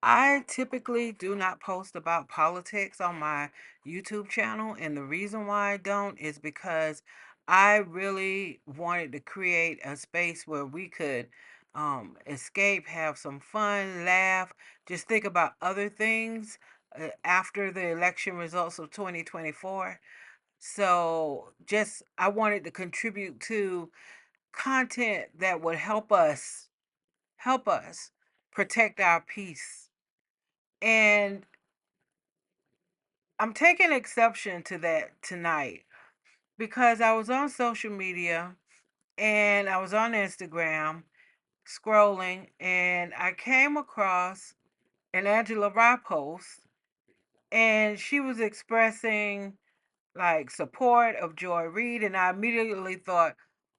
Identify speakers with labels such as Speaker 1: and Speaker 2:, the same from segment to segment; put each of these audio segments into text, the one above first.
Speaker 1: I typically do not post about politics on my YouTube channel, and the reason why I don't is because I really wanted to create a space where we could escape, have some fun, laugh, just think about other things after the election results of 2024. So, just I wanted to contribute to content that would help us protect our peace. And I'm taking exception to that tonight because I was on social media and I was on Instagram scrolling and I came across an Angela Rye post, and she was expressing like support of Joy Reid, and I immediately thought,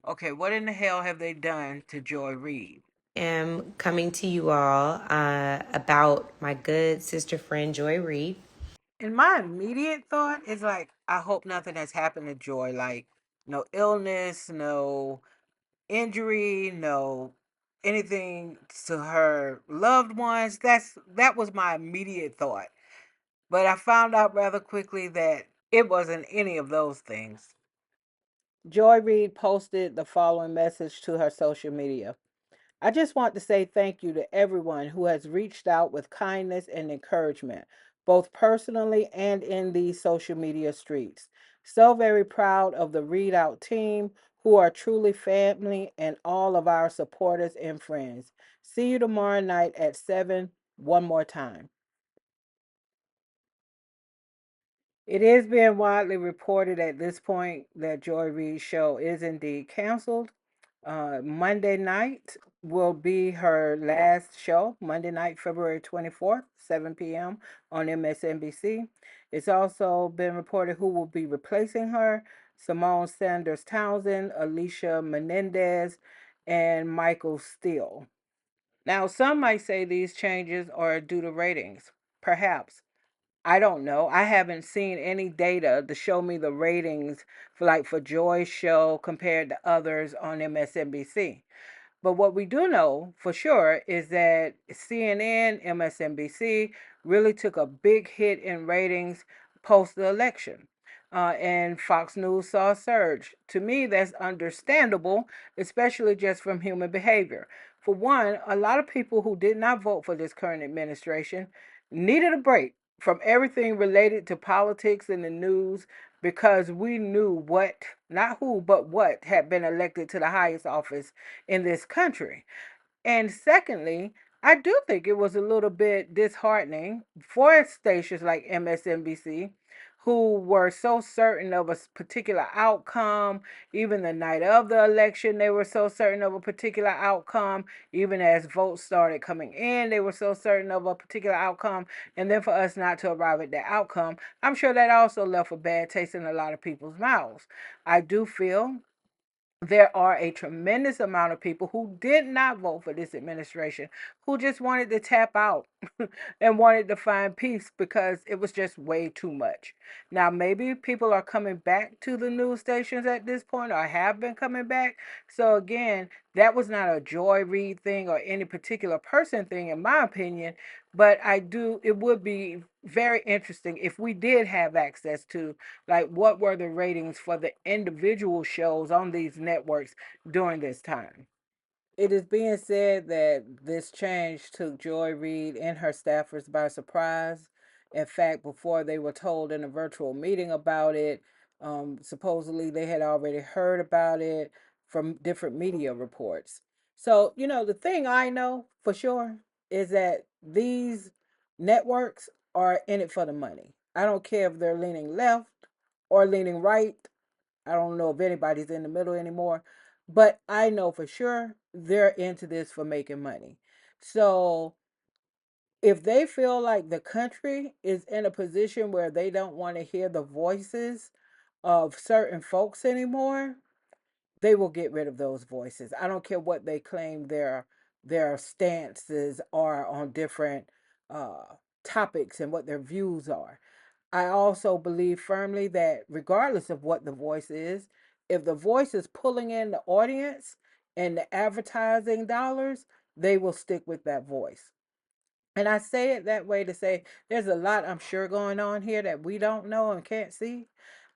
Speaker 1: okay, what in the hell have they done to Joy Reid?
Speaker 2: Am coming to you all about my good sister friend Joy Reid.
Speaker 1: And my immediate thought is like, I hope nothing has happened to Joy, like no illness, no injury, no anything to her loved ones. That was my immediate thought. But I found out rather quickly that it wasn't any of those things. Joy Reid posted the following message to her social media. I just want to say thank you to everyone who has reached out with kindness and encouragement, both personally and in these social media streets. So very proud of the Reid Out team, who are truly family, and all of our supporters and friends. See you tomorrow night at 7 one more time. It is being widely reported at this point that Joy Reid's show is indeed canceled. Monday night will be her last show, Monday night, February 24th, 7 p.m. on MSNBC. It's also been reported who will be replacing her: Simone Sanders Townsend, Alicia Menendez, and Michael Steele. Now, some might say these changes are due to ratings. Perhaps. I don't know. I haven't seen any data to show me the ratings for Joy's show compared to others on MSNBC. But what we do know for sure is that CNN, MSNBC really took a big hit in ratings post the election. And Fox News saw a surge. To me, that's understandable, especially just from human behavior. For one, a lot of people who did not vote for this current administration needed a break from everything related to politics and the news, because we knew what, not who, but what had been elected to the highest office in this country. And secondly, I do think it was a little bit disheartening for stations like MSNBC, who were so certain of a particular outcome. Even the night of the election, they were so certain of a particular outcome. Even as votes started coming in, they were so certain of a particular outcome. And then for us not to arrive at that outcome, I'm sure that also left a bad taste in a lot of people's mouths. I do feel there are a tremendous amount of people who did not vote for this administration, who just wanted to tap out and wanted to find peace because it was just way too much. Now, maybe people are coming back to the news stations at this point, or have been coming back. So, again, that was not a Joy Reid thing or any particular person thing, in my opinion. But it would be very interesting if we did have access to, like, what were the ratings for the individual shows on these networks during this time. It is being said that this change took Joy Reid and her staffers by surprise. In fact, before they were told in a virtual meeting about it, supposedly they had already heard about it from different media reports. So, the thing I know for sure is that these networks are in it for the money. I don't care if they're leaning left or leaning right. I don't know if anybody's in the middle anymore, but I know for sure they're into this for making money. So if they feel like the country is in a position where they don't want to hear the voices of certain folks anymore, they will get rid of those voices. I don't care what they claim their stances are on different topics and what their views are. I also believe firmly that regardless of what the voice is, if the voice is pulling in the audience and the advertising dollars, they will stick with that voice. And I say it that way to say there's a lot I'm sure going on here that we don't know and can't see.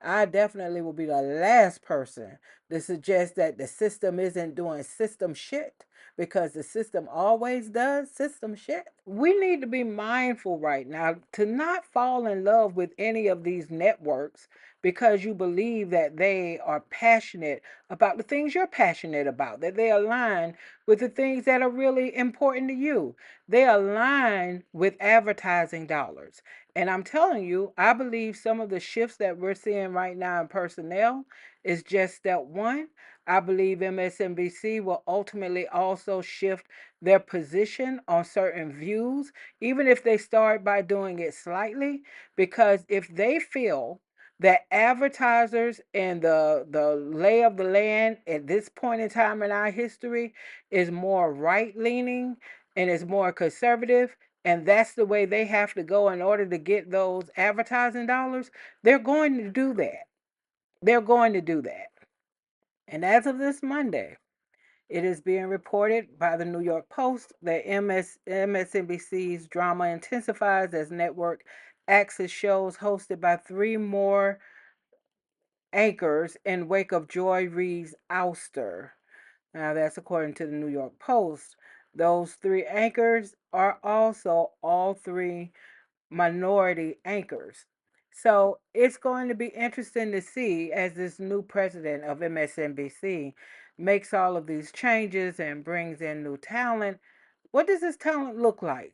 Speaker 1: I definitely will be the last person to suggest that the system isn't doing system shit, because the system always does system shit. We need to be mindful right now to not fall in love with any of these networks because you believe that they are passionate about the things you're passionate about, that they align with the things that are really important to you. They align with advertising dollars. And I'm telling you, I believe some of the shifts that we're seeing right now in personnel is just step one. I believe MSNBC will ultimately also shift their position on certain views, even if they start by doing it slightly, because if they feel that advertisers and the lay of the land at this point in time in our history is more right leaning and is more conservative, and that's the way they have to go in order to get those advertising dollars, they're going to do that. They're going to do that. And as of this Monday, it is being reported by the New York Post that MSNBC's drama intensifies as network access shows hosted by three more anchors in wake of Joy Reid's ouster. Now, that's according to the New York Post. Those three anchors are also all three minority anchors. So it's going to be interesting to see as this new president of MSNBC makes all of these changes and brings in new talent. What does this talent look like?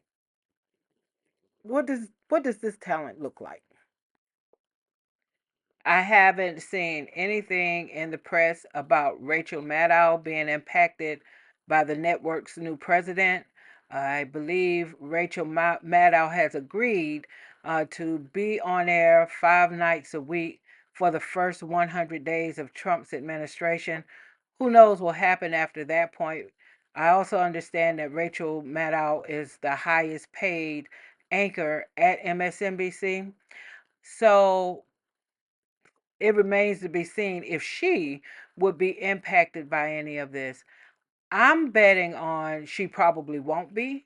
Speaker 1: What does this talent look like? I haven't seen anything in the press about Rachel Maddow being impacted by the network's new president. I believe Rachel Maddow has agreed to be on air 5 nights a week for the first 100 days of Trump's administration. Who knows what will happen after that point? I also understand that Rachel Maddow is the highest paid anchor at MSNBC. So it remains to be seen if she would be impacted by any of this. I'm betting on she probably won't be.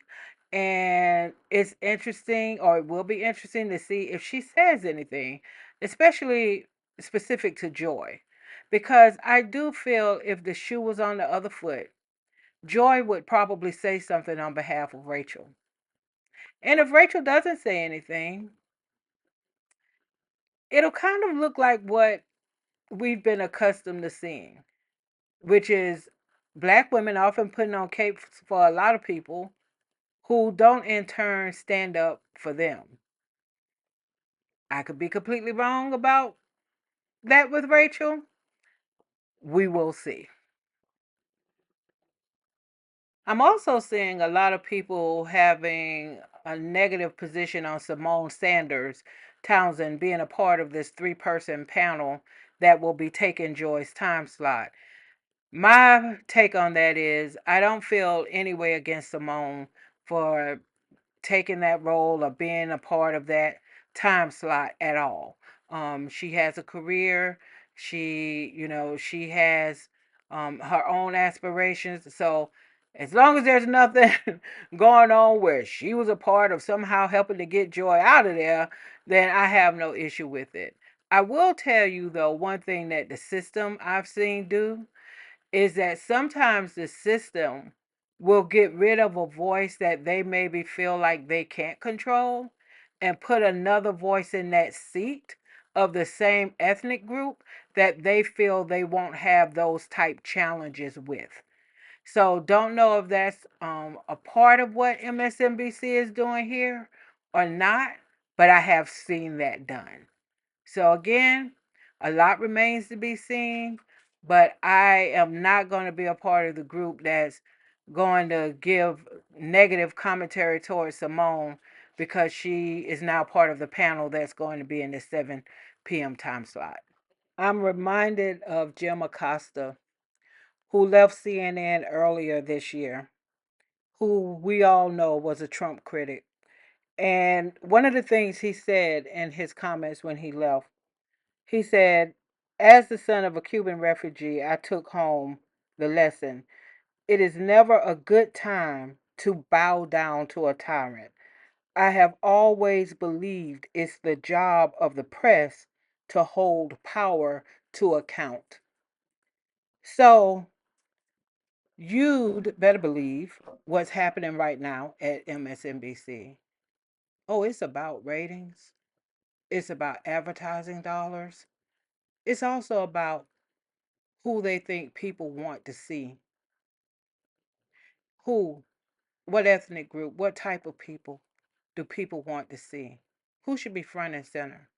Speaker 1: And it's interesting, or it will be interesting to see if she says anything, especially specific to Joy. Because I do feel if the shoe was on the other foot, Joy would probably say something on behalf of Rachel. And if Rachel doesn't say anything, it'll kind of look like what we've been accustomed to seeing, which is black women often putting on capes for a lot of people who don't in turn stand up for them. I could be completely wrong about that with Rachel. We will see. I'm also seeing a lot of people having a negative position on Simone Sanders Townsend being a part of this three-person panel that will be taking Joy's time slot. My take on that is I don't feel any way against Simone for taking that role or being a part of that time slot at all. She has a career. She has her own aspirations. So as long as there's nothing going on where she was a part of somehow helping to get Joy out of there, then I have no issue with it. I will tell you though, one thing that the system I've seen do is that sometimes the system will get rid of a voice that they maybe feel like they can't control and put another voice in that seat of the same ethnic group that they feel they won't have those type challenges with. So don't know if that's a part of what MSNBC is doing here or not, but I have seen that done. So again, a lot remains to be seen, but I am not going to be a part of the group that's going to give negative commentary towards Simone because she is now part of the panel that's going to be in the 7 p.m. time slot. I'm reminded of Jim Acosta, who left CNN earlier this year, who we all know was a Trump critic. And one of the things he said in his comments when he left, he said, as the son of a Cuban refugee, I took home the lesson. It is never a good time to bow down to a tyrant. I have always believed it's the job of the press to hold power to account. So you'd better believe what's happening right now at MSNBC. Oh, it's about ratings. It's about advertising dollars. It's also about who they think people want to see. Who, what ethnic group, what type of people do people want to see? Who should be front and center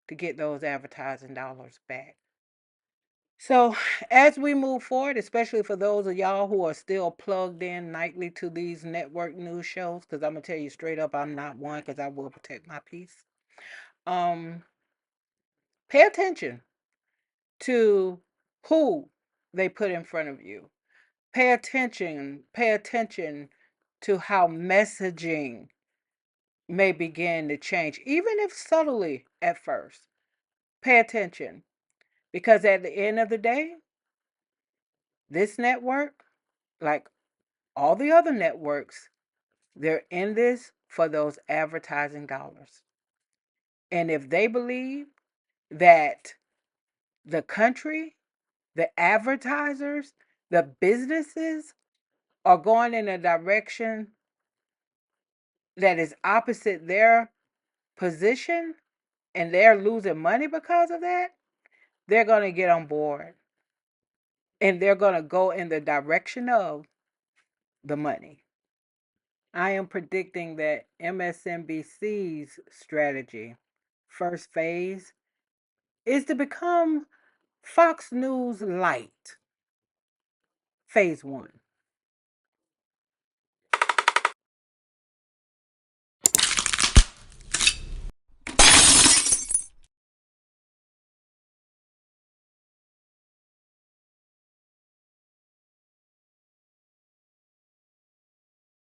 Speaker 1: to get those advertising dollars back? So, as we move forward, especially for those of y'all who are still plugged in nightly to these network news shows, because I'm going to tell you straight up, I'm not one because I will protect my peace. Um, Pay attention to who they put in front of you. Pay attention to how messaging may begin to change, even if subtly at first. Pay attention because at the end of the day, this network, like all the other networks, they're in this for those advertising dollars. And if they believe that the country, the advertisers, the businesses are going in a direction that is opposite their position and they're losing money because of that, they're going to get on board and they're going to go in the direction of the money. I am predicting that MSNBC's strategy, first phase, is to become Fox News Light, phase one.